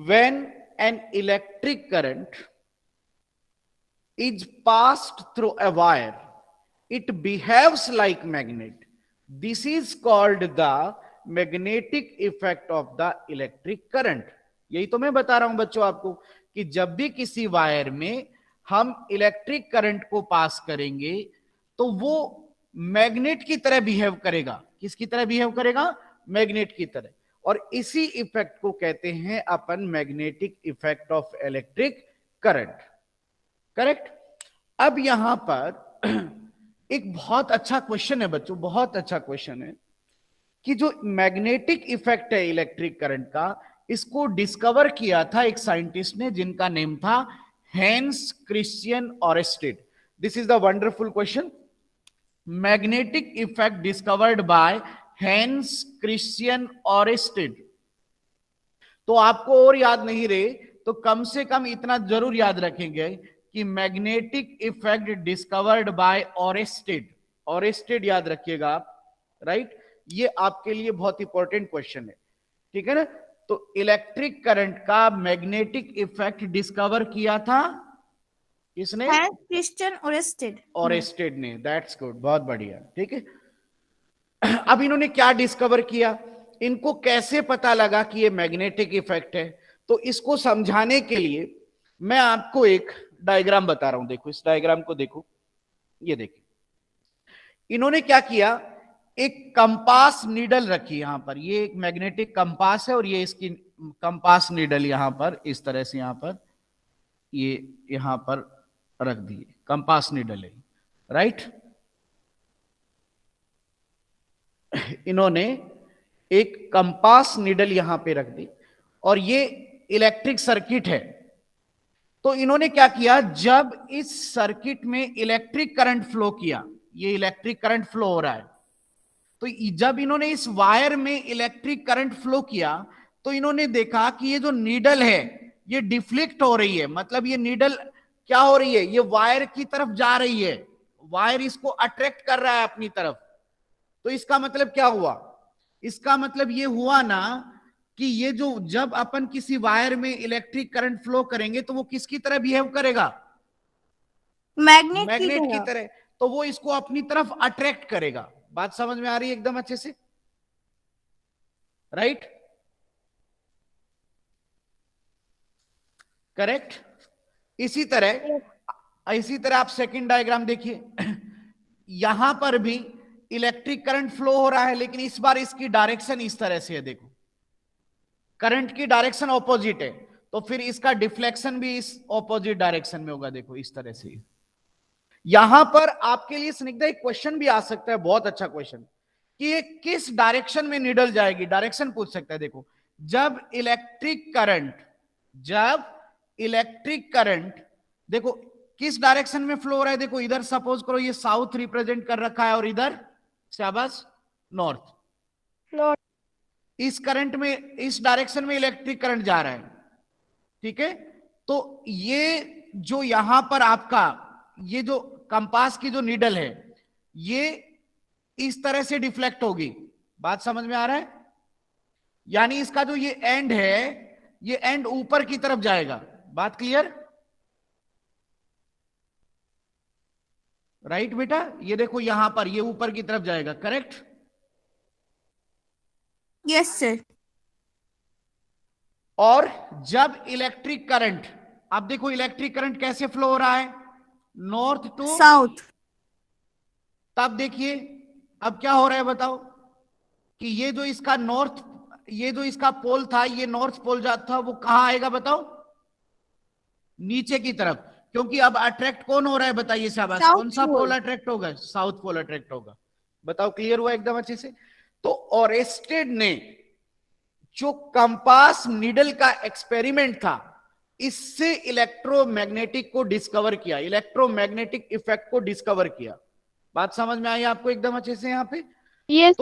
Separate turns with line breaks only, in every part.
when an electric current is passed through a wire, it behaves like magnet. This is called the magnetic effect of the electric current. यही तो मैं बता रहा हूं बच्चों आपको कि जब भी किसी वायर में हम इलेक्ट्रिक करंट को पास करेंगे तो वो मैग्नेट की तरह बिहेव करेगा. किसकी तरह बिहेव करेगा? मैग्नेट की तरह. और इसी इफेक्ट को कहते हैं अपन magnetic effect of electric current. Correct. अब यहां पर एक बहुत अच्छा क्वेश्चन है बच्चों, बहुत अच्छा क्वेश्चन है कि जो मैग्नेटिक इफेक्ट है इलेक्ट्रिक करंट का, इसको डिस्कवर किया था एक साइंटिस्ट ने जिनका नेम था Hans Christian Oersted. This is the wonderful question. Magnetic effect discovered by Hans Christian Oersted. तो आपको और याद नहीं रहे तो कम से कम इतना जरूर याद रखेंगे कि मैग्नेटिक इफेक्ट डिस्कवर्ड बाय ऑरेस्टेड. ऑरेस्टेड याद रखिएगा आप. राइट. ये आपके लिए बहुत इंपॉर्टेंट क्वेश्चन है. ठीक है ना. तो इलेक्ट्रिक करंट का मैग्नेटिक इफेक्ट डिस्कवर किया था किसने?
क्रिश्चियन ऑरेस्टेड.
ऑरेस्टेड ने. That's good. बहुत बढ़िया. ठीक है. अब इन्होंने क्या डिस्कवर किया, इनको कैसे पता लगा कि ये मैग्नेटिक इफेक्ट है, तो इसको समझाने के लिए मैं आपको एक डायग्राम बता रहा हूं. देखो इस डायग्राम को देखो. ये देखिए इन्होंने क्या किया, एक कंपास नीडल रखी यहां पर. ये एक मैग्नेटिक कंपास है और ये इसकी कंपास नीडल यहां पर इस तरह से यहां पर ये यहां पर रख दिए. कंपास नीडल है. राइट. इन्होंने एक कंपास नीडल यहां पे रख दी और ये इलेक्ट्रिक सर्किट है. तो इन्होंने क्या किया, जब इस सर्किट में इलेक्ट्रिक करंट फ्लो किया, ये इलेक्ट्रिक करंट फ्लो हो रहा है, तो जब इन्होंने इस वायर में इलेक्ट्रिक करंट फ्लो किया तो इन्होंने देखा कि ये जो नीडल है ये डिफ्लेक्ट हो रही है. मतलब ये नीडल क्या हो रही है, ये वायर की तरफ जा रही है. वायर इसको अट्रैक्ट कर रहा है अपनी तरफ. तो इसका मतलब क्या हुआ, इसका मतलब ये हुआ ना कि ये जो जब अपन किसी वायर में इलेक्ट्रिक करंट फ्लो करेंगे तो वो किसकी तरह बिहेव करेगा? मैग्नेट की तरह. तो वो इसको अपनी तरफ अट्रैक्ट करेगा. बात समझ में आ रही है एकदम अच्छे से? राइट. करेक्ट. इसी तरह आप सेकंड डायग्राम देखिए. यहां पर भी इलेक्ट्रिक करंट फ्लो हो रहा है लेकिन इस बार इसकी डायरेक्शन इस तरह से है. देखो करंट की डायरेक्शन ऑपोजिट है तो फिर इसका डिफ्लेक्शन भी इस ऑपोजिट डायरेक्शन में होगा. देखो इस तरह से. यहां पर आपके लिए स्निग्धा एक क्वेश्चन भी आ सकता है, बहुत अच्छा क्वेश्चन, कि ये किस डायरेक्शन में निडल जाएगी. डायरेक्शन पूछ सकता है. देखो जब इलेक्ट्रिक करंट देखो किस डायरेक्शन में फ्लो हो रहा है. देखो इधर सपोज करो ये साउथ रिप्रेजेंट कर रखा है और इधर शाबाश नॉर्थ. इस करंट में इस डायरेक्शन में इलेक्ट्रिक करंट जा रहा है. ठीक है. तो ये जो यहां पर आपका ये जो कंपास की जो नीडल है ये इस तरह से डिफ्लेक्ट होगी. बात समझ में आ रहा है? यानी इसका जो ये एंड है ये एंड ऊपर की तरफ जाएगा. बात क्लियर? राइट बेटा. ये देखो यहां पर ये ऊपर की तरफ जाएगा. करेक्ट.
Yes sir.
और जब इलेक्ट्रिक करंट, अब देखो इलेक्ट्रिक करंट कैसे फ्लो हो रहा है, नॉर्थ टू
साउथ.
तब देखिए अब क्या हो रहा है बताओ, कि ये जो इसका पोल था, ये नॉर्थ पोल जाता था, वो कहां आएगा बताओ? नीचे की तरफ. क्योंकि अब अट्रैक्ट कौन हो रहा है बताइए शाबाश? कौन सा पोल अट्रैक्ट होगा? साउथ पोल अट्रैक्ट होगा. बताओ क्लियर हुआ एकदम अच्छे से? तो ऑरेस्टेड ने जो कंपास नीडल का एक्सपेरिमेंट था इससे इलेक्ट्रोमैग्नेटिक को डिस्कवर किया, इलेक्ट्रोमैग्नेटिक इफेक्ट को डिस्कवर किया. बात समझ में आई आपको एकदम अच्छे से यहां पे?
यस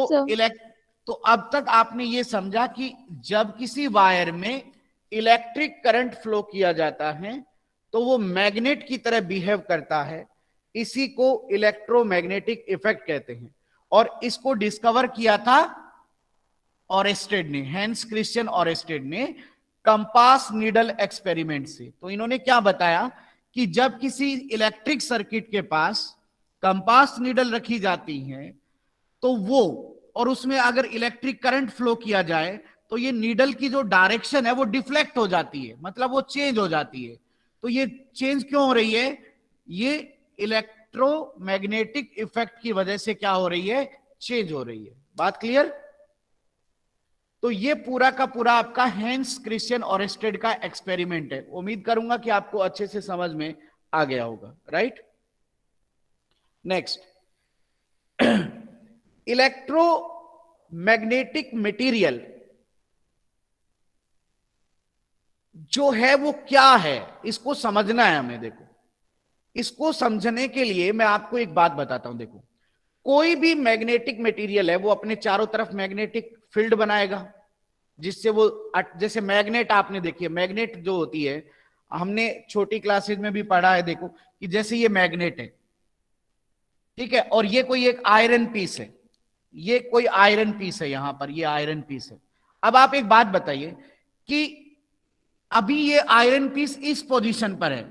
तो अब तक आपने ये समझा कि जब किसी वायर में इलेक्ट्रिक करंट फ्लो किया जाता है तो वो मैग्नेट की तरह बिहेव करता है. इसी को इलेक्ट्रोमैग्नेटिक इफेक्ट कहते हैं. और इसको डिस्कवर किया था ऑरेस्टेड ने, हैंस क्रिश्चियन ऑरेस्टेड ने कंपास नीडल एक्सपेरिमेंट से। तो इन्होंने क्या बताया कि जब किसी इलेक्ट्रिक सर्किट के पास कंपास नीडल रखी जाती है तो वो, और उसमें अगर इलेक्ट्रिक करंट फ्लो किया जाए तो ये नीडल की जो डायरेक्शन है वो डिफ्लेक्ट हो जाती है, मतलब वो चेंज हो जाती है। तो ये चेंज क्यों हो रही है? ये इलेक्ट्रोमैग्नेटिक इफेक्ट की वजह से क्या हो रही है? चेंज हो रही है। बात क्लियर? तो ये पूरा का पूरा आपका हैंस क्रिश्चियन ऑरेस्टेड का एक्सपेरिमेंट है। उम्मीद करूंगा कि आपको अच्छे से समझ में आ गया होगा। राइट, नेक्स्ट, इलेक्ट्रोमैग्नेटिक मटेरियल जो है वो क्या है, इसको समझना है हमें। देखो, इसको समझने के लिए मैं आपको एक बात बताता हूं। देखो, कोई भी मैग्नेटिक मटेरियल है वो अपने चारों तरफ मैग्नेटिक फील्ड बनाएगा, जिससे वो, जैसे मैग्नेट आपने देखिए, मैग्नेट जो होती है हमने छोटी क्लासेज में भी पढ़ा है। देखो कि जैसे ये मैग्नेट है, ठीक है, और ये कोई एक आयरन पीस है, ये कोई आयरन पीस है, यहां पर ये आयरन पीस है। अब आप एक बात बताइए कि अभी ये आयरन पीस इस पोजीशन पर है,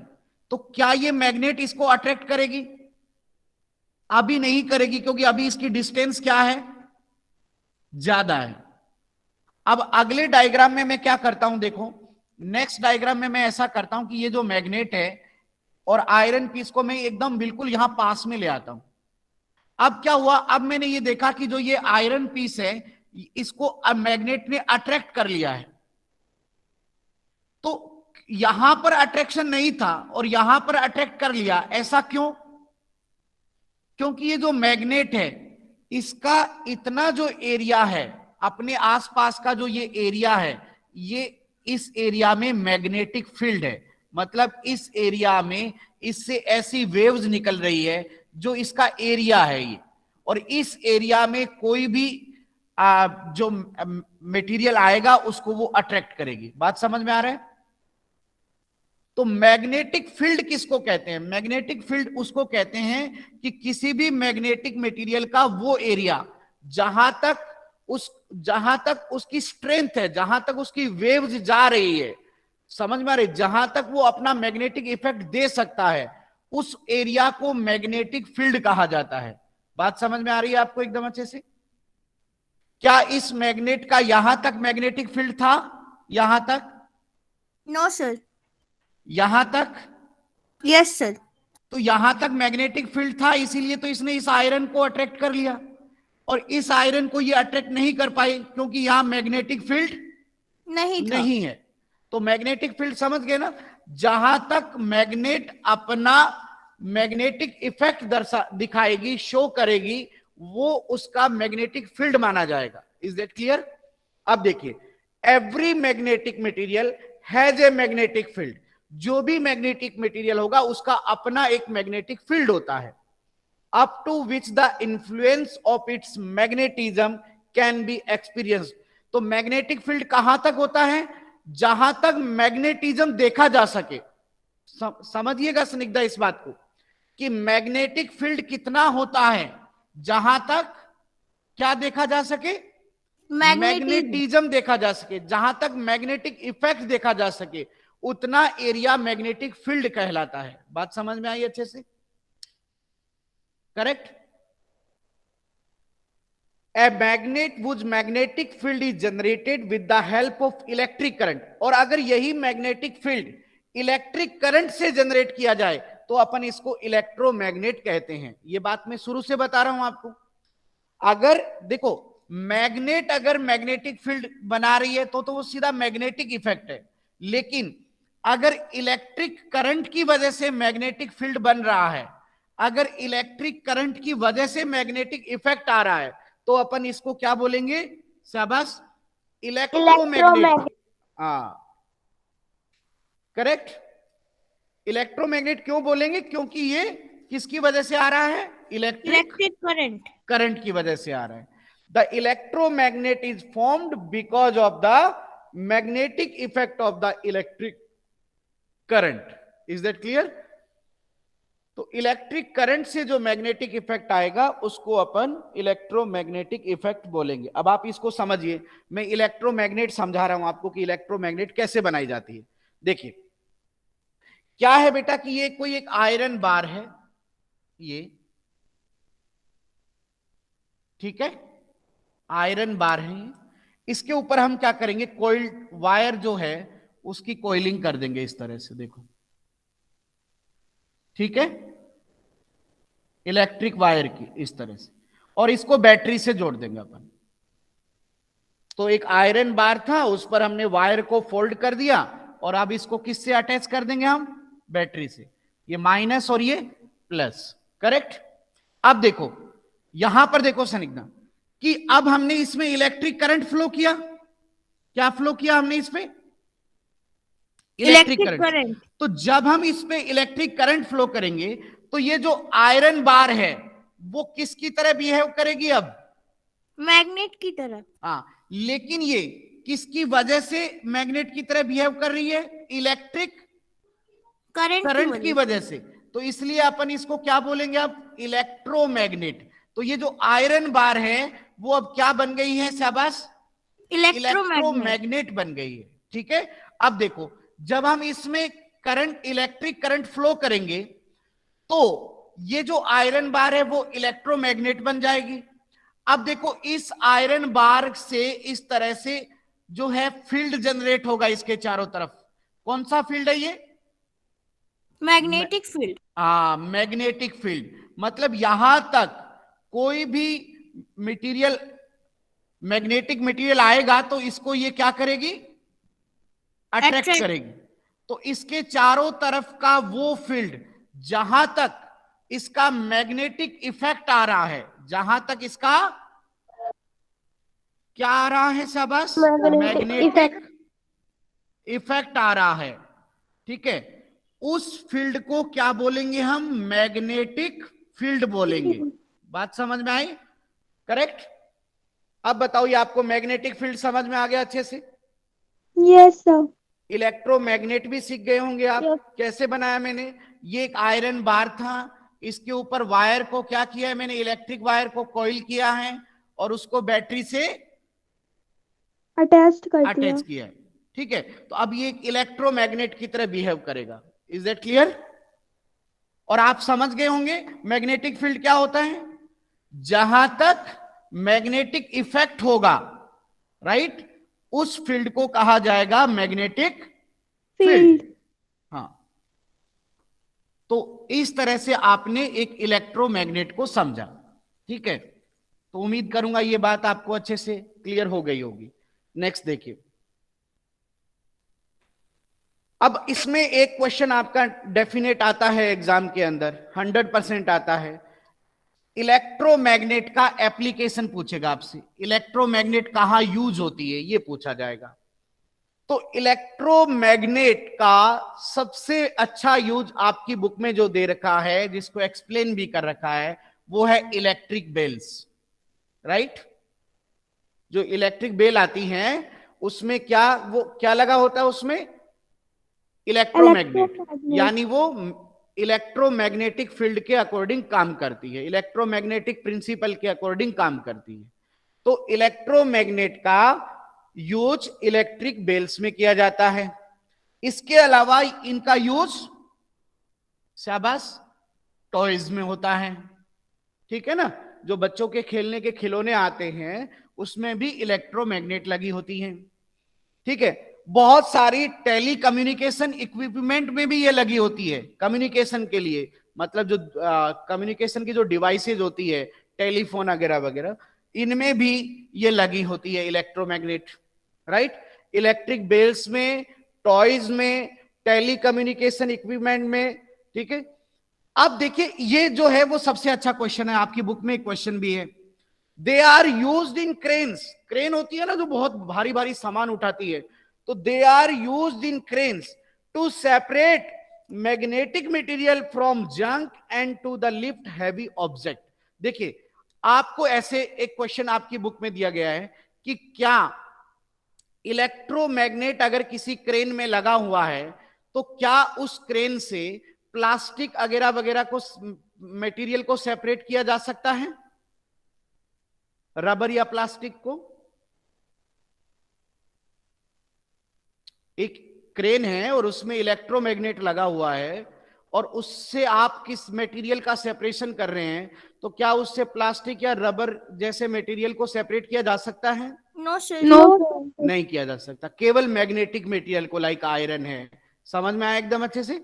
तो क्या ये मैग्नेट इसको अट्रैक्ट करेगी? अभी नहीं करेगी, क्योंकि अभी इसकी डिस्टेंस क्या है? ज्यादा है। अब अगले डायग्राम में मैं क्या करता हूं, देखो, नेक्स्ट डायग्राम में मैं ऐसा करता हूं कि ये जो मैग्नेट है और आयरन पीस को मैं एकदम बिल्कुल यहां पास में ले आता हूं। अब क्या हुआ? अब मैंने ये देखा कि जो ये आयरन पीस है इसको अब मैग्नेट ने अट्रैक्ट कर लिया है। तो यहां पर अट्रैक्शन नहीं था और यहां पर अट्रैक्ट कर लिया, ऐसा क्यों? क्योंकि ये जो मैग्नेट है इसका इतना जो एरिया है, अपने आसपास का जो ये एरिया है, ये इस एरिया में मैग्नेटिक फील्ड है। मतलब इस एरिया में इससे ऐसी वेव्स निकल रही है जो इसका एरिया है ये, और इस एरिया में कोई भी जो मटेरियल आएगा उसको वो अट्रैक्ट करेगी। बात समझ में आ रहा है? तो मैग्नेटिक फील्ड किसको कहते हैं? मैग्नेटिक फील्ड उसको कहते हैं कि किसी भी मैग्नेटिक मटेरियल का वो एरिया जहां तक उसकी स्ट्रेंथ है, जहां तक उसकी वेव्स जा रही है, समझ में आ रही, जहां तक वो अपना मैग्नेटिक इफेक्ट दे सकता है, उस एरिया को मैग्नेटिक फील्ड कहा जाता है। बात समझ में आ रही है आपको एकदम अच्छे से? क्या इस मैग्नेट का यहां तक मैग्नेटिक फील्ड था? यहां तक?
No sir.
यहां तक?
Yes sir.
तो यहां तक मैग्नेटिक फील्ड था, इसीलिए तो इसने इस आयरन को अट्रैक्ट कर लिया, और इस आयरन को ये अट्रैक्ट नहीं कर पाए क्योंकि यहां मैग्नेटिक फील्ड
नहीं था।
नहीं है। तो मैग्नेटिक फील्ड समझ गए ना? जहां तक मैग्नेट अपना मैग्नेटिक इफेक्ट दिखाएगी, शो करेगी, वो उसका मैग्नेटिक फील्ड माना जाएगा। Is that clear? अब देखिए, every magnetic material has a magnetic field. जो भी मैग्नेटिक मटेरियल होगा उसका अपना एक मैग्नेटिक फील्ड होता है, up to which the influence of its magnetism can be experienced. तो मैग्नेटिक फील्ड कहां तक होता है? जहां तक मैग्नेटिज्म देखा जा सके। समझिएगा स्निग्धा इस बात को, कि मैग्नेटिक फील्ड कितना होता है? जहां तक क्या देखा जा सके? मैग्नेटिज्म देखा जा सके। जहां तक मैग्नेटिक इफेक्ट देखा जा सके उतना एरिया मैग्नेटिक फील्ड कहलाता है। बात समझ में आई अच्छे से? Correct? A magnet whose magnetic field is generated with the help of electric current. और अगर यही मैग्नेटिक फील्ड इलेक्ट्रिक करंट से जनरेट किया जाए तो अपन इसको इलेक्ट्रोमैग्नेट कहते हैं। ये बात मैं शुरू से बता रहा हूं आपको। अगर देखो, मैग्नेट अगर मैग्नेटिक फील्ड बना रही है तो वो सीधा मैग्नेटिक इफेक्ट है, लेकिन अगर इलेक्ट्रिक करंट की वजह से मैग्नेटिक फील्ड बन रहा है, अगर इलेक्ट्रिक करंट की वजह से मैग्नेटिक इफेक्ट आ रहा है, तो अपन इसको क्या बोलेंगे? शाबाश, इलेक्ट्रोमैग्नेट। हाँ, करेक्ट। इलेक्ट्रोमैग्नेट क्यों बोलेंगे? क्योंकि ये किसकी वजह से आ रहा है? इलेक्ट्रिक करंट की वजह से आ रहा है। The electromagnet is formed because of the magnetic effect of the electric current. Is that clear? तो इलेक्ट्रिक करंट से जो मैग्नेटिक इफेक्ट आएगा उसको अपन इलेक्ट्रोमैग्नेटिक इफेक्ट बोलेंगे। अब आप इसको समझिए, मैं इलेक्ट्रोमैग्नेट समझा रहा हूं आपको कि इलेक्ट्रोमैग्नेट कैसे बनाई जाती है। देखिए क्या है बेटा कि ये कोई एक आयरन बार है, ये ठीक है, आयरन बार है। इसके ऊपर हम क्या करेंगे, कोइल्ड वायर जो है उसकी कोइलिंग कर देंगे इस तरह से, देखो ठीक है, इलेक्ट्रिक वायर की इस तरह से, और इसको बैटरी से जोड़ देंगे अपन। तो एक आयरन बार था, उस पर हमने वायर को फोल्ड कर दिया, और अब इसको किससे अटैच कर देंगे हम, बैटरी से। ये माइनस और ये प्लस, करेक्ट। अब देखो यहां पर देखो सनिग्धा कि अब हमने इसमें इलेक्ट्रिक करंट फ्लो किया, क्या फ्लो किया हमने इसमें, इलेक्ट्रिक
इलेक्ट्रिक
करंट।
करंट
तो जब हम इस पे इलेक्ट्रिक करंट फ्लो करेंगे तो ये जो आयरन बार है वो किसकी तरह बिहेव करेगी अब,
मैग्नेट की तरह।
हाँ, लेकिन ये किसकी वजह से मैग्नेट की तरह बिहेव कर रही है, इलेक्ट्रिक करंट की वजह से। तो इसलिए अपन इसको क्या बोलेंगे अब, इलेक्ट्रोमैग्नेट। तो ये जो आयरन बार है वो अब क्या बन गई है, शाबाश,
इलेक्ट्रोमैग्नेट।
इलेक्ट्रोमैग्नेट बन गई है, ठीक है। अब देखो जब हम इसमें करंट, इलेक्ट्रिक करंट फ्लो करेंगे तो ये जो आयरन बार है वो इलेक्ट्रोमैग्नेट बन जाएगी। अब देखो इस आयरन बार से इस तरह से जो है फील्ड जनरेट होगा इसके चारों तरफ। कौन सा फील्ड है ये,
मैग्नेटिक फील्ड।
हाँ, मैग्नेटिक फील्ड। मतलब यहां तक कोई भी मटेरियल, मैग्नेटिक मटेरियल आएगा तो इसको ये क्या करेगी, अट्रैक्ट
Attract।
करेगी। तो इसके चारों तरफ का वो फील्ड जहां तक इसका मैग्नेटिक इफेक्ट आ रहा है, जहां तक इसका क्या आ रहा है, शाबाश, मैग्नेटिक इफेक्ट आ रहा है, ठीक है, उस फील्ड को क्या बोलेंगे हम, मैग्नेटिक फील्ड बोलेंगे। बात समझ में आई, करेक्ट। अब बताओ ये आपको मैग्नेटिक फील्ड समझ में आ गया अच्छे से,
यस सर।
इलेक्ट्रोमैग्नेट भी सीख गए होंगे आप।
Yes.
कैसे बनाया मैंने, ये एक आयरन बार था, इसके ऊपर वायर को क्या किया है मैंने, इलेक्ट्रिक वायर को कॉइल किया है और उसको बैटरी से
अटैच कर दिया।
अटैच किया है, ठीक है। तो अब ये एक इलेक्ट्रोमैग्नेट की तरह बिहेव करेगा। Is that clear. और आप समझ गए होंगे मैग्नेटिक फील्ड क्या होता है, जहां तक मैग्नेटिक इफेक्ट होगा, राइट, उस फील्ड को कहा जाएगा मैग्नेटिक फील्ड। हाँ, तो इस तरह से आपने एक इलेक्ट्रोमैग्नेट को समझा, ठीक है। तो उम्मीद करूंगा ये बात आपको अच्छे से क्लियर हो गई होगी। नेक्स्ट देखिए, अब इसमें एक क्वेश्चन आपका डेफिनेट आता है एग्जाम के अंदर, 100% आता है। इलेक्ट्रोमैग्नेट का एप्लीकेशन पूछेगा आपसे, इलेक्ट्रोमैग्नेट कहां यूज होती है ये पूछा जाएगा। तो इलेक्ट्रोमैग्नेट का सबसे अच्छा यूज आपकी बुक में जो दे रखा है, जिसको एक्सप्लेन भी कर रखा है, वो है इलेक्ट्रिक बेल्स, राइट। जो इलेक्ट्रिक बेल आती हैं उसमें क्या, वो क्या लगा होता है उसमें, इलेक्ट्रोमैग्नेट, यानी वो इलेक्ट्रोमैग्नेटिक फील्ड के अकॉर्डिंग काम करती है, इलेक्ट्रोमैग्नेटिक प्रिंसिपल के अकॉर्डिंग काम करती है। तो इलेक्ट्रोमैग्नेट का यूज इलेक्ट्रिक बेल्स में किया जाता है। इसके अलावा इनका यूज, शाबाश, टॉयज में होता है, ठीक है ना। जो बच्चों के खेलने के खिलौने आते हैं उसमें भी इलेक्ट्रोमैग्नेट लगी होती हैं, ठीक है। बहुत सारी टेली कम्युनिकेशन इक्विपमेंट में भी ये लगी होती है, कम्युनिकेशन के लिए, मतलब जो कम्युनिकेशन की जो डिवाइसेज होती है, टेलीफोन वगैरह वगैरह, इनमें भी ये लगी होती है इलेक्ट्रोमैग्नेट, राइट। इलेक्ट्रिक बेल्स में, टॉयज में, टेली कम्युनिकेशन इक्विपमेंट में, ठीक है। अब देखिए ये जो है वो सबसे अच्छा क्वेश्चन है, आपकी बुक में एक क्वेश्चन भी है। They are used in cranes, crane होती है ना जो बहुत भारी भारी सामान उठाती है, तो they are used in cranes to separate magnetic material from junk and to the lift heavy object. देखिए आपको ऐसे एक क्वेश्चन आपकी बुक में दिया गया है कि क्या इलेक्ट्रोमैग्नेट अगर किसी क्रेन में लगा हुआ है तो क्या उस क्रेन से प्लास्टिक वगैरह वगैरह को, मटेरियल को सेपरेट किया जा सकता है, रबर या प्लास्टिक को? एक क्रेन है और उसमें इलेक्ट्रोमैग्नेट लगा हुआ है और उससे आप किस मटेरियल का सेपरेशन कर रहे हैं, तो क्या उससे प्लास्टिक या रबर जैसे मटेरियल को सेपरेट किया जा सकता है?
No sir.
No.
नहीं किया जा सकता, केवल मैग्नेटिक मटेरियल को, लाइक आयरन है। समझ में आया एकदम अच्छे से?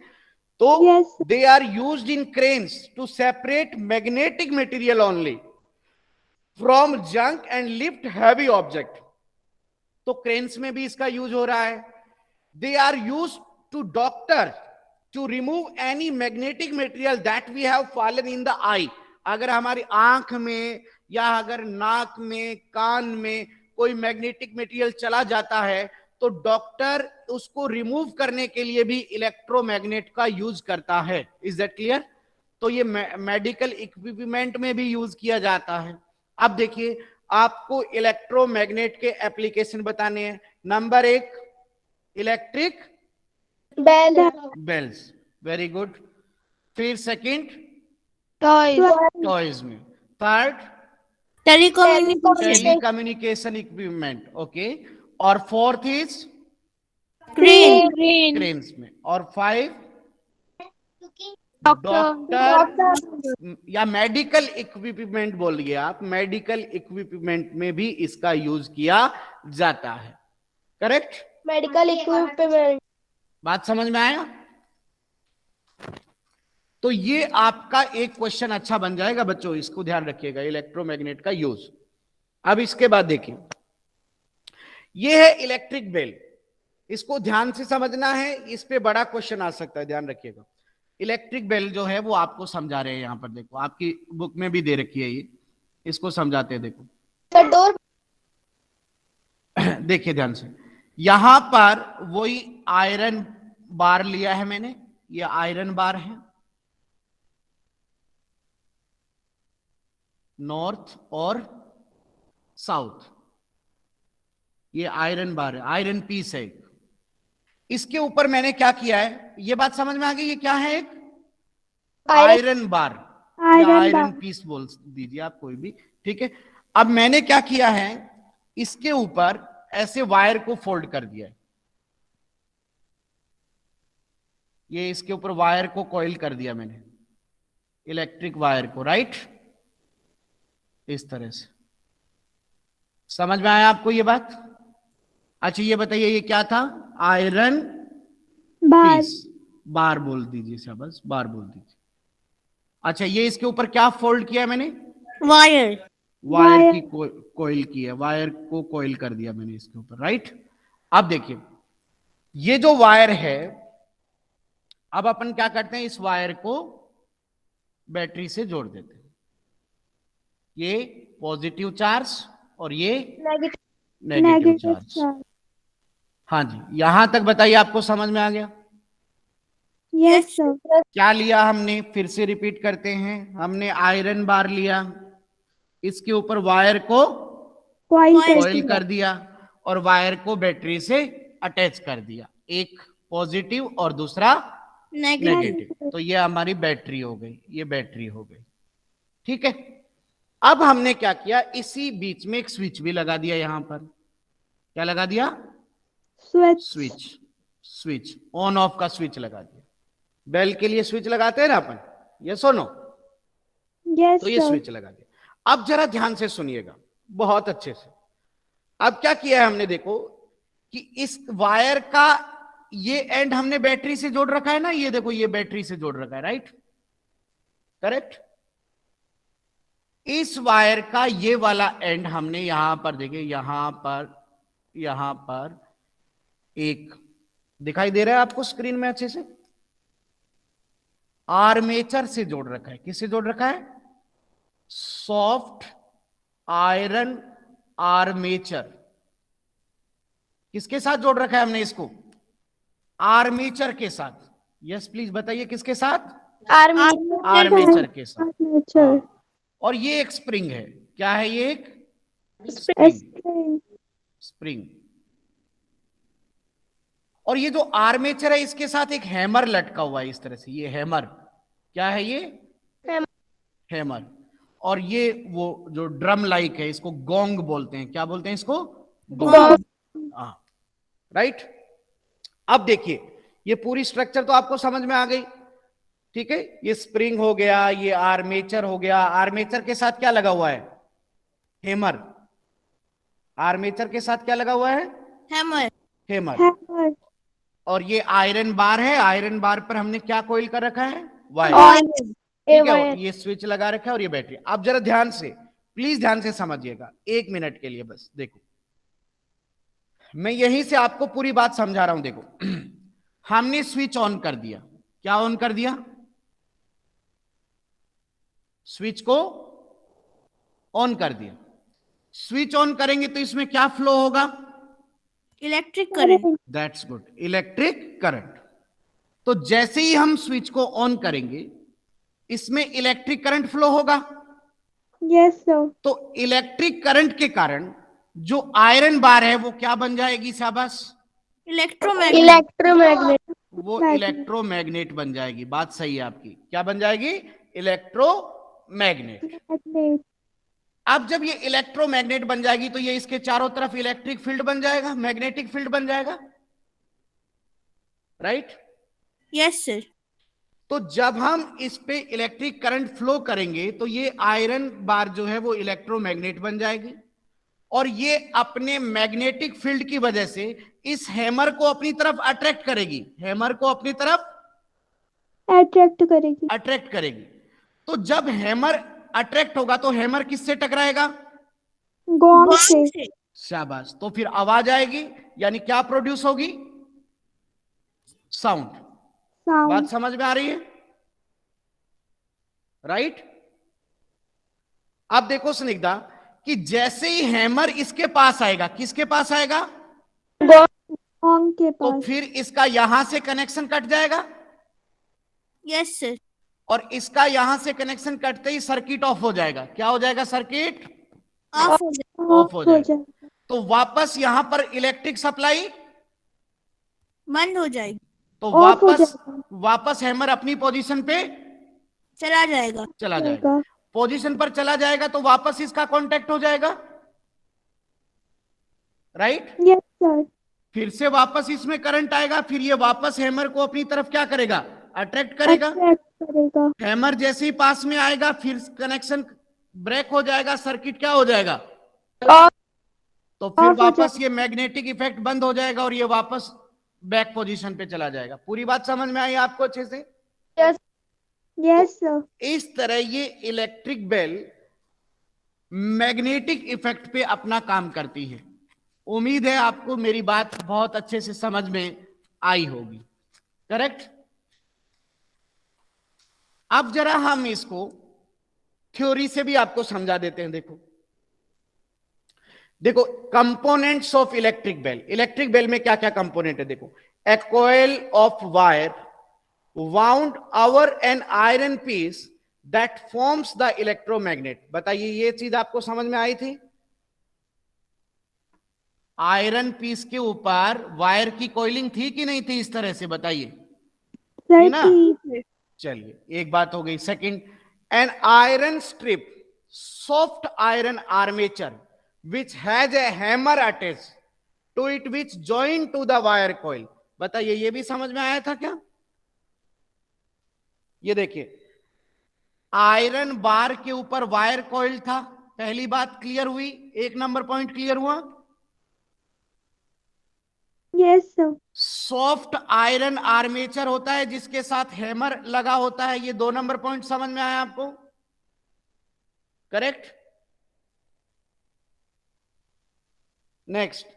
तो
Yes.
They are used in cranes to separate magnetic material only from junk and lift heavy object. तो क्रेन्स में भी इसका यूज हो रहा है। They are use to doctor to remove any magnetic material that we have fallen in the eye. अगर हमारी आंख में या अगर नाक में, कान में कोई मैग्नेटिक मटेरियल चला जाता है तो डॉक्टर उसको रिमूव करने के लिए भी इलेक्ट्रोमैग्नेट का यूज करता है। Is that clear? तो ये मेडिकल इक्विपमेंट में भी यूज किया जाता है। अब देखिए, आपको इलेक्ट्रोमैग्नेट के एप्लीकेशन बताने हैं। Number 1, electric bells, very good. फिर सेकंड, टॉयज में। Third, telecommunication equipment, okay. और फोर्थ इज क्रेन्स में। और 5, डॉक्टर या मेडिकल इक्विपमेंट बोलिए आप, मेडिकल इक्विपमेंट में भी इसका यूज किया जाता है। करेक्ट?
Medical equipment.
बात समझ में आया? तो ये आपका एक क्वेश्चन अच्छा बन जाएगा बच्चों, इसको ध्यान रखिएगा, इलेक्ट्रोमैग्नेट का यूज। अब इसके बाद देखिए, ये है इलेक्ट्रिक बेल। इसको ध्यान से समझना है, इस पे बड़ा क्वेश्चन आ सकता है, ध्यान रखिएगा। इलेक्ट्रिक बेल जो है वो आपको समझा रहे हैं, यहां पर देखो, आपकी बुक में भी दे रखी है ये, इसको समझाते हैं। देखो
डोर।
देखिए ध्यान से, यहां पर वही आयरन बार लिया है मैंने, ये आयरन बार है, नॉर्थ और साउथ, ये आयरन बार है, आयरन पीस है। इसके ऊपर मैंने क्या किया है, ये बात समझ में आ गई? ये क्या है? एक आयरन बार या आयरन पीस बोल दीजिए आप, कोई भी, ठीक है। अब मैंने क्या किया है, इसके ऊपर ऐसे वायर को फोल्ड कर दिया है, ये इसके ऊपर वायर को कॉइल कर दिया मैंने, इलेक्ट्रिक वायर को, राइट? इस तरह से। समझ में आया आपको ये बात? अच्छा ये बताइए, ये क्या था? आयरन पीस, बार बोल दीजिए, शाबाश, बार बोल दीजिए। अच्छा, ये इसके ऊपर क्या फोल्ड किया मैंने? वायर की कॉइल की है, वायर को कॉइल कर दिया मैंने इसके ऊपर, राइट? अब देखिए, ये जो वायर है, अब अपन क्या करते हैं, इस वायर को बैटरी से जोड़ देते हैं। ये पॉजिटिव चार्ज और ये नेगेटिव चार्ज। हाँ जी, यहां तक बताइए, आपको समझ में आ गया?
Yes, sir.
क्या लिया हमने? फिर से रिपीट करते हैं। हमने आयरन बार लिया, इसके ऊपर वायर को कॉइल कर दिया और वायर को बैटरी से अटैच कर दिया, एक पॉजिटिव और दूसरा नेगेटिव। तो ये हमारी बैटरी हो गई, ये बैटरी हो गई, ठीक है। अब हमने क्या किया, इसी बीच में एक स्विच भी लगा दिया। यहां पर क्या लगा दिया? स्विच ऑन ऑफ का स्विच लगा दिया। बेल के लिए स्विच लगाते हैं ना अपन, ये सुनो,
Yes,
तो ये
sir.
स्विच लगा दिया। अब जरा ध्यान से सुनिएगा, बहुत अच्छे से। अब क्या किया है हमने, देखो कि इस वायर का ये एंड हमने बैटरी से जोड़ रखा है ना, ये देखो, ये बैटरी से जोड़ रखा है, राइट? करेक्ट? इस वायर का ये वाला एंड हमने यहां पर, देखिए यहां पर एक दिखाई दे रहा है आपको स्क्रीन में अच्छे से, आर्मेचर से जोड़ रखा है। किससे जोड़ रखा है? Soft iron armature. किसके साथ जोड़ रखा है हमने इसको? आर्मेचर के साथ। यस प्लीज बताइए, किसके साथ? आर्मेचर के साथ। और ये एक स्प्रिंग है। क्या है ये? एक स्प्रिंग। और ये जो आर्मेचर है इसके साथ एक हैमर लटका हुआ है इस तरह से, ये हैमर, क्या है ये? हैमर। और ये वो जो ड्रम लाइक है इसको गोंग बोलते हैं, क्या बोलते हैं इसको? गोंग। हाँ, राइट। अब देखिए ये पूरी स्ट्रक्चर तो आपको समझ में आ गई, ठीक है। ये स्प्रिंग हो गया, ये आर्मेचर हो गया, आर्मेचर के साथ क्या लगा हुआ है? हैमर। आर्मेचर के साथ क्या लगा हुआ है?
हैमर।
हैमर।
हैमर।
और ये आयरन बार है, आयरन बार पर हमने क्या कोइल कर रखा है? वायर।
ऑयल
ठीक है, ये स्विच लगा रखा है और ये बैटरी। आप जरा ध्यान से, प्लीज ध्यान से समझिएगा, 1 मिनट के लिए बस। देखो मैं यहीं से आपको पूरी बात समझा रहा हूं। देखो हमने स्विच ऑन कर दिया, क्या ऑन कर दिया? स्विच को ऑन कर दिया। स्विच ऑन करेंगे तो इसमें क्या फ्लो होगा?
Electric current.
That's good, electric current. तो जैसे ही हम स्विच को ऑन करेंगे इसमें इलेक्ट्रिक करंट फ्लो होगा।
Yes sir.
तो इलेक्ट्रिक करंट के कारण जो आयरन बार है वो क्या बन जाएगी? शाबाश,
इलेक्ट्रोमैग्नेट।
इलेक्ट्रोमैग्नेट।
वो इलेक्ट्रोमैग्नेट बन जाएगी। बात सही है आपकी, क्या बन जाएगी? इलेक्ट्रोमैग्नेट।
मैग्नेट।
अब जब ये इलेक्ट्रोमैग्नेट बन जाएगी तो ये इसके चारों तरफ इलेक्ट्रिक फील्ड बन जाएगा, मैग्नेटिक फील्ड बन जाएगा, राइट?
Yes sir.
तो जब हम इस पे इलेक्ट्रिक करंट फ्लो करेंगे तो ये आयरन बार जो है वो इलेक्ट्रोमैग्नेट बन जाएगी, और ये अपने मैग्नेटिक फील्ड की वजह से इस हैमर को अपनी तरफ अट्रैक्ट करेगी, हैमर को अपनी तरफ
अट्रैक्ट करेगी।
अट्रैक्ट करेगी। तो जब हैमर अट्रैक्ट होगा तो हैमर किससे टकराएगा?
गोंग से।
शाबाश। तो फिर आवाज आएगी, यानी क्या प्रोड्यूस होगी? साउंड। बात
साउंड।
समझ में आ रही है? राइट। अब देखो स्निग्धा कि जैसे ही हैमर इसके पास आएगा, किसके पास आएगा?
गोंग के
तो
पास।
फिर इसका यहां से कनेक्शन कट जाएगा,
यस सर।
और इसका यहां से कनेक्शन कटते ही सर्किट ऑफ हो जाएगा। क्या हो जाएगा? सर्किट
ऑफ हो जाए।
ऑफ हो जाएगा। तो वापस यहां पर इलेक्ट्रिक सप्लाई
बंद हो जाएगी।
तो
ऑफ हो
वापस हैमर अपनी पोजीशन पे
चला जाएगा।
चला जाएगा। पोजीशन पर चला जाएगा तो वापस इसका कांटेक्ट हो जाएगा, राइट?
Yes sir.
फिर से वापस इसमें करंट आएगा, फिर ये वापस हैमर को अपनी तरफ क्या करेगा? अट्रैक्ट करेगा।
अट्रैक्ट करेगा।
हैमर जैसे ही पास में आएगा फिर कनेक्शन ब्रेक हो जाएगा, सर्किट क्या हो जाएगा? तो फिर
ऑफ हो
वापस ये मैग्नेटिक इफेक्ट बंद हो जाएगा और ये वापस बैक पोजीशन पे चला जाएगा। पूरी बात समझ में आई आपको अच्छे से?
Yes sir.
इस तरह ये इलेक्ट्रिक बेल मैग्नेटिक इफेक्ट पे अपना काम करती है। उम्मीद है आपको मेरी बात बहुत अच्छे से समझ में आई होगी, करेक्ट? अब जरा हम इसको थ्योरी से भी आपको समझा देते हैं। देखो components of electric bell. Electric bell में क्या क्या कंपोनेंट है? देखो, a coil of wire wound over an iron piece that forms the electromagnet। बताइए ये चीज आपको समझ में आई थी? आयरन पीस के ऊपर वायर की कोइलिंग थी कि नहीं थी? इस तरह से बताइए, थी ना? चलिए, एक बात हो गई। Second, an iron strip soft iron armature which has a hammer attach to it which join to the wire coil. बताइए ये भी समझ में आया था क्या? ये देखिए, आयरन बार के ऊपर वायर कॉइल था। पहली बात क्लियर हुई, 1 नंबर पॉइंट क्लियर हुआ।
Yes sir.
Soft iron armature होता है जिसके साथ हैमर लगा होता है। ये 2 नंबर पॉइंट समझ में आया आपको? Correct. Next,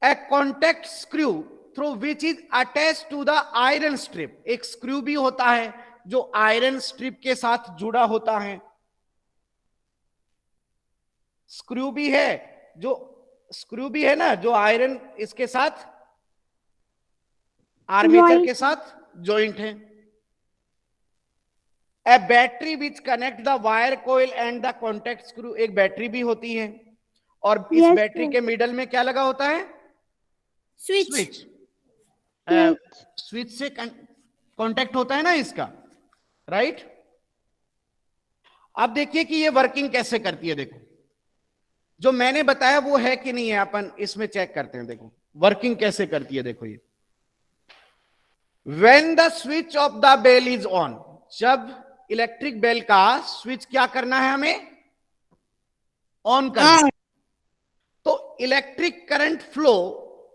a contact screw through which is attach to the iron strip. एक स्क्रू भी होता है जो आयरन स्ट्रिप के साथ जुड़ा होता है। स्क्रू भी है ना जो आयरन इसके साथ आर्मेचर के साथ जॉइंट है। A battery which connect the wire coil and the contact screw. एक बैटरी भी होती है, और इस बैटरी के मिडल में क्या लगा होता है?
स्विच।
स्विच से कांटेक्ट होता है ना इसका, राइट। अब देखिए कि ये वर्किंग कैसे करती है। देखो जो मैंने बताया वो है कि नहीं है, अपन इसमें चेक करते हैं। देखो वर्किंग कैसे करती है। देखो ये when the switch of the bell is on, जब इलेक्ट्रिक बेल का स्विच क्या करना है, हमें ऑन करना है। तो electric current flow,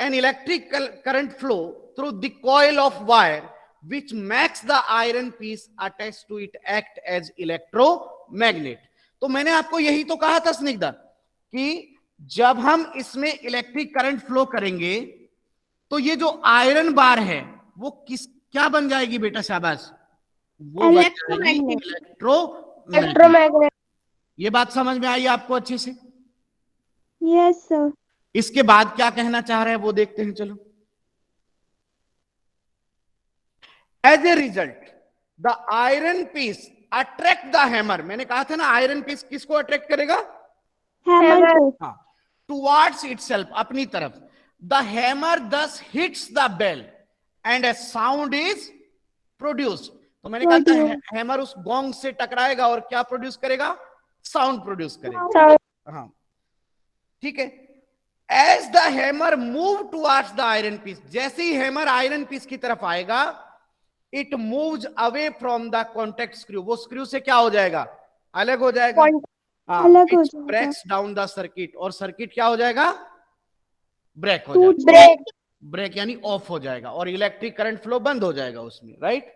an electric current flow through the coil of wire which makes the iron piece attached to it act as electromagnet। तो मैंने आपको यही तो कहा था स्निग्धा कि जब हम इसमें इलेक्ट्रिक करंट फ्लो करेंगे तो ये जो आयरन बार है वो क्या बन जाएगी बेटा, शाबाश, वो
इलेक्ट्रोमैग्नेट।
इलेक्ट्रोमैग्नेट। ये बात समझ में आई आपको अच्छे से?
Yes, sir.
इसके बाद क्या कहना चाह रहे हैं वो देखते हैं। चलो, as a result the iron piece attract the hammer. मैंने कहा था ना आयरन पीस किसको अट्रैक्ट करेगा?
Hammer को।
हाँ, टुवार्ड्स इटसेल्फ, अपनी तरफ। The hammer thus hits the bell and a sound is produced. तो मैंने कहा था हैमर उस गोंग से टकराएगा और क्या प्रोड्यूस करेगा? साउंड प्रोड्यूस करेगा। हाँ ठीक है। As the hammer move towards the iron piece, जैसे ही हैमर आयरन पीस की तरफ आएगा, it moves away from the contact screw. वो स्क्रू से क्या हो जाएगा? अलग हो जाएगा।
अलग हो जाएगा।
ब्रेक्स डाउन द सर्किट, और सर्किट क्या हो जाएगा? ब्रेक हो
टूट
जाएगा। ब्रेक यानी ऑफ हो जाएगा और इलेक्ट्रिक करंट फ्लो बंद हो जाएगा उसमें, right.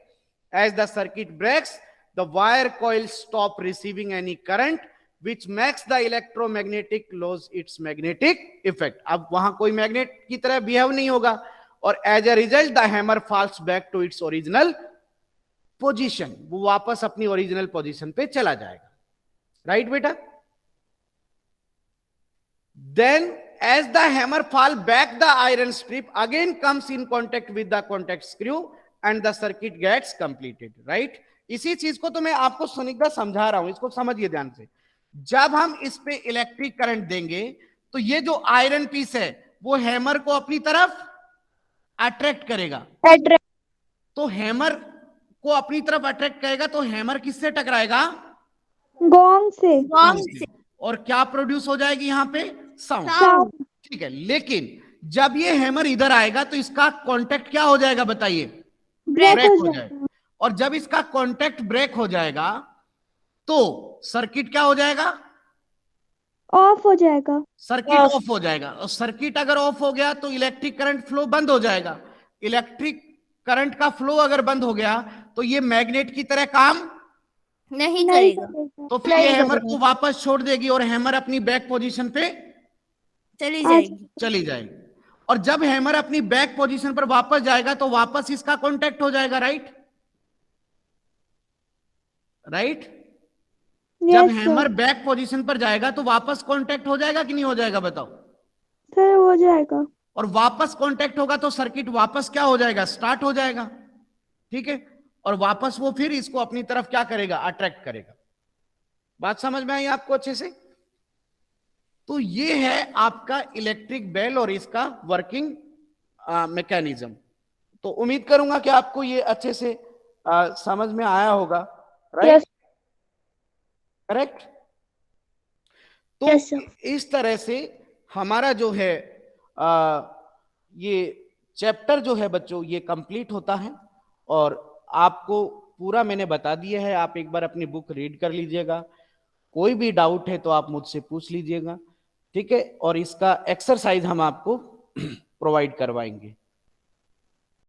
As the circuit breaks the wire coil stop receiving any current which makes the electromagnetic lose its magnetic effect। अब वहां कोई मैग्नेट की तरह बिहेव नहीं होगा और as a result the hammer falls back to its original position. वो वापस अपनी ओरिजिनल पोजीशन पे चला जाएगा, राइट बेटा। Then as the hammer fall back the iron strip again comes in contact with the contact screw and the circuit gets completed, right. इसी चीज को तो मैं आपको सुनिग्धा समझा रहा हूं, इसको समझिए ध्यान से। जब हम इस पे इलेक्ट्रिक करंट देंगे तो ये जो आयरन पीस है वो हैमर को अपनी तरफ अट्रैक्ट करेगा। तो हैमर को अपनी तरफ अट्रैक्ट करेगा तो हैमर किससे टकराएगा?
गोंग से।
गोंग से।
और क्या प्रोड्यूस हो जाएगी यहाँ पे? साउंड।
साउंड।
ठीक है, लेकिन जब ये हैमर इधर आएगा तो इसका कांटेक्ट क्या हो जाएगा बताइए?
ब्रेक
हो जाएगा। और जब इसका कांटेक्ट ब्रेक हो जाएगा तो सर्किट क्या हो जाएगा?
ऑफ हो जाएगा।
सर्किट ऑफ हो जाएगा। और सर्किट अगर ऑफ हो गया तो इलेक्ट्रिक करंट फ्लो बंद हो जाएगा। इलेक्ट्रिक करंट का फ्लो अगर बंद हो गया तो ये मैग्नेट की तरह काम
नहीं करेगा।
तो फिर ये हैमर को वापस छोड़ देगी और हैमर अपनी बैक पोजीशन पे चली जाएगी। और जब हैमर अपनी बैक पोजीशन पर वापस जाएगा तो वापस इसका कांटेक्ट हो जाएगा, राइट। राइट। जब हैमर बैक पोजीशन पर जाएगा तो वापस कांटेक्ट हो जाएगा कि नहीं हो जाएगा बताओ?
सर हो जाएगा।
और वापस कांटेक्ट होगा तो सर्किट वापस क्या हो जाएगा? स्टार्ट हो जाएगा, ठीक है। और वापस वो फिर इसको अपनी तरफ क्या करेगा? अट्रैक्ट करेगा। बात समझ में आई आपको अच्छे से? तो ये है आपका इलेक्ट्रिक बेल और इसका वर्किंग मैकेनिज्म। तो उम्मीद करूंगा कि आपको ये अच्छे से समझ में आया होगा, राइट? करेक्ट। तो इस तरह से हमारा जो है ये चैप्टर जो है बच्चों ये कंप्लीट होता है और आपको पूरा मैंने बता दिया है। आप एक बार अपनी बुक रीड कर लीजिएगा, कोई भी डाउट है तो आप मुझसे पूछ लीजिएगा, ठीक है। और इसका एक्सरसाइज हम आपको प्रोवाइड करवाएंगे।